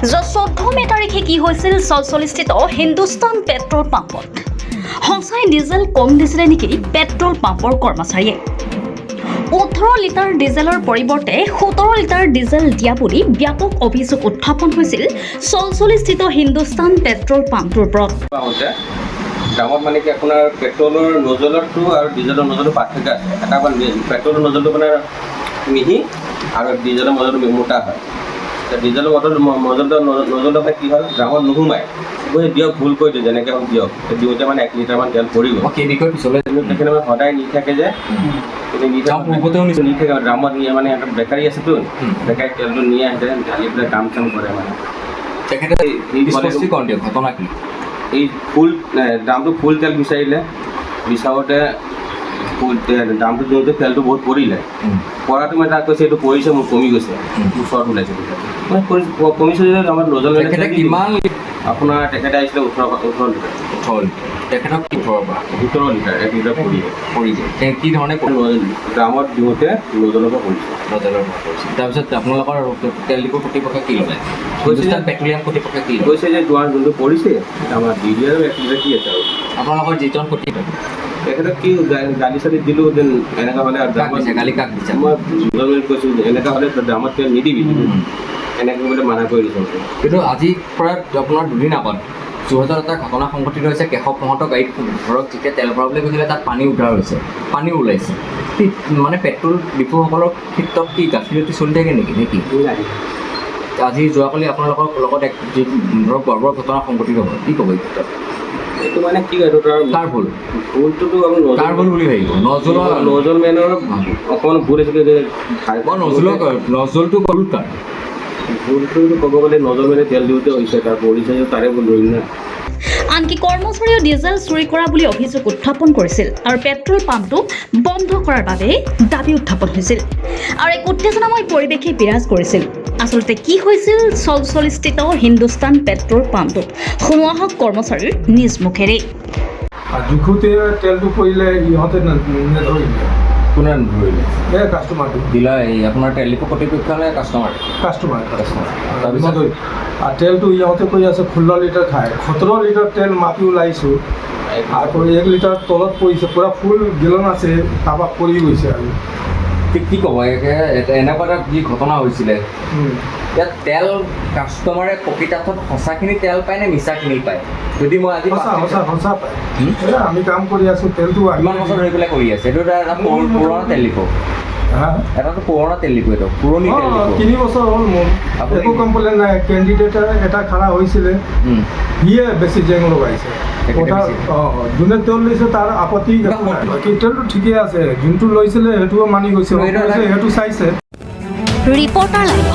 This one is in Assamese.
যোৱা 14 মে তাৰিখে কি হৈছিল চলচলিস্থিত হিন্দুস্তান পেট্ৰল পাম্পত সঁচাই ডিজেল কম দিছিলে নেকি পেট্ৰল পাম্পৰ কৰ্মচাৰীয়ে 18 লিটাৰ ডিজেলৰ পৰিৱৰ্তে 17 লিটাৰ ডিজেল দিয়া বুলি ব্যাপক অভিযোগ উত্থাপন হৈছিল চলচলিস্থিত হিন্দুস্তান পেট্ৰল পাম্পটোৰ ওপৰত দামত মানে কি আপোনাৰ পেট্ৰলৰ নজলটো আৰু ডিজেলৰ নজলটো পাৰ্থক্য আছে এটা পেট্ৰলৰ নজলটো মানে মিহি আৰু ডিজেলৰ নজলটো মোটা হয় ডিজেলৰ নজলটো মানে কি হয় দামত নোসোমায় দিয়ক ভুল কৰি দিয়ে যেনেকৈ হওক দিয়ক দিওঁতে মানে 1 লিটাৰমান তেল পৰিব সেই বিষয়ে পিছলৈ তেখেতে মানে সদায় নি থাকে যে নি থাকে ড্ৰামত নিয়ে মানে এটা বেকাৰী আছেতো বেকাৰী তেলটো নিয়ে আহে ঢালি পেলাই কাম চাম কৰে মানে তেখেতে স্পষ্টীকৰণ দিয়ক ঘটনা কি এই ফুল দামটো ফুল তেল বিচাৰিলে বিচাৰোঁতে ফুল দামটো দিওঁতে তেলটো বহুত পৰিলে পৰাটো মানে তাক কৈছে এইটো পৰিছে মোৰ কমি গৈছে ওচৰত ওলাইছে মানে কমিছে যে আমাৰ নজল কিমান আপোনাৰ তেখেতে আহিছিলে 18 লিটাৰ তেখেতক 17 লিটাৰ 1 লিটাৰ পৰিছে কি ধৰণে দামত দিওঁতে নজলৰ পৰা পৰিছে তাৰপিছত আপোনালোকৰ তেল ডিপো কৰ্তৃপক্ষই কি ল'লে হিন্দুস্তান পেট্ৰলিয়াম কৰ্তৃপক্ষই কি কৈছে যে যোনটো পৰিছে আমাৰ দি দিয়ে আৰু 1 লিটাৰ কি আছে আৰু আপোনালোকৰ যিজন কৰ্তৃপক্ষ তেখেতক কি গালি চালি দিলোঁ এনেকুৱা হ'লে গালি কাক দিছে মই কৈছোঁ এনেকুৱা হ'লে দামত তেল নিদিবি এনেকৈ বোলে মানা কৰি দিছোঁ কিন্তু আজিৰ পৰা আপোনাৰ দুদিন আগত যোৰহাটত এটা ঘটনা সংঘটিত হৈছে কেশৱ মহন্তৰ গাড়ীত ধৰক যেতিয়া তেল ভৰাবলৈ গৈছিলে তাত পানী উদ্ধাৰ হৈছে পানী ওলাইছে মানে পেট্ৰল ডিপুসকলৰ ক্ষেত্ৰত কি গাফিলতি চলি থাকে নেকি আজি যোৱাকালি আপোনালোকৰ লগত এক যি ধৰক বৰ্বৰ ঘটনা সংঘটিত হ'ল কি ক'ব এই ক্ষেত্ৰত এইটো মানে কি এইটো কাৰ ভুল ভুলটোতো কাৰ ভুল বুলি ভাবিব নজল মেনৰ অকণমান ভুল হৈছিলে নজলটো ভুল কাৰ ভুলটো ক'ব গ'লে নজল মেনে তেল দিওঁতে হৈছে তাৰ পৰিছে তাৰে ভুল ধৰি না আনকি কৰ্মচাৰীয়ে ডিজেল চুৰি কৰা বুলি অভিযোগ উত্থাপন কৰিছিল আৰু পেট্ৰল পাম্পটো বন্ধ কৰাৰ বাবে দাবী উত্থাপন হৈছিল আৰু এক উত্তেজনাময় পৰিৱেশে বিৰাজ কৰিছিল আচলতে কি হৈছিল চলচলিস্থিত হিন্দুস্তান পেট্ৰল পাম্পটোত শুনোৱা হওক কৰ্মচাৰীৰ নিজ মুখেৰে জোখোতে তেলটো পৰিলে ইহঁতে নধৰিলে কোনে নধৰিলে এই কাষ্টমাৰটো দিলা এই আপোনাৰ তেল ডিপো কৰ্তৃপক্ষ নে কাষ্টমাৰ তাৰপিছত আৰু তেলটো ইহঁতে কৈ আছে 16 লিটাৰ খায় 17 লিটাৰ তেল মাপি ওলাইছোঁ আকৌ 1 লিটাৰ তলত পৰিছে পূৰা ফুল গেলন আছে তাৰপৰা পৰি গৈছে আৰু কি ক'ব এনেকুৱা এটা যি ঘটনা হৈছিলে ইয়াত তেল কাষ্টমাৰে প্ৰকৃতাৰ্থত সঁচাখিনি তেল পায় নে মিছাখিনি পায় যদি মই আজি সঁচা পায় আমি কাম কৰি আছোঁ তেলটো কিমান বছৰ ধৰি পেলাই কৰি আছে এইটো এটা পুৰণা তেল ডিপো এটাতো পুৰণা তেল ডিপো এইটো পুৰণি তেল ডিপো 3 বছৰ হ'ল মোৰ একো কমপ্লেইন নাই কেণ্ডিডেট এটা খাৰা হৈছিলে সিয়ে বেছি জেং লগাইছে যোনে তেল লৈছে তাৰ আপত্তি তেলটো ঠিকে আছে যোনটো লৈছিলে সেইটোও মানি গৈছে সেইটো চাইছে ৰিপৰ্টাৰ লাইভ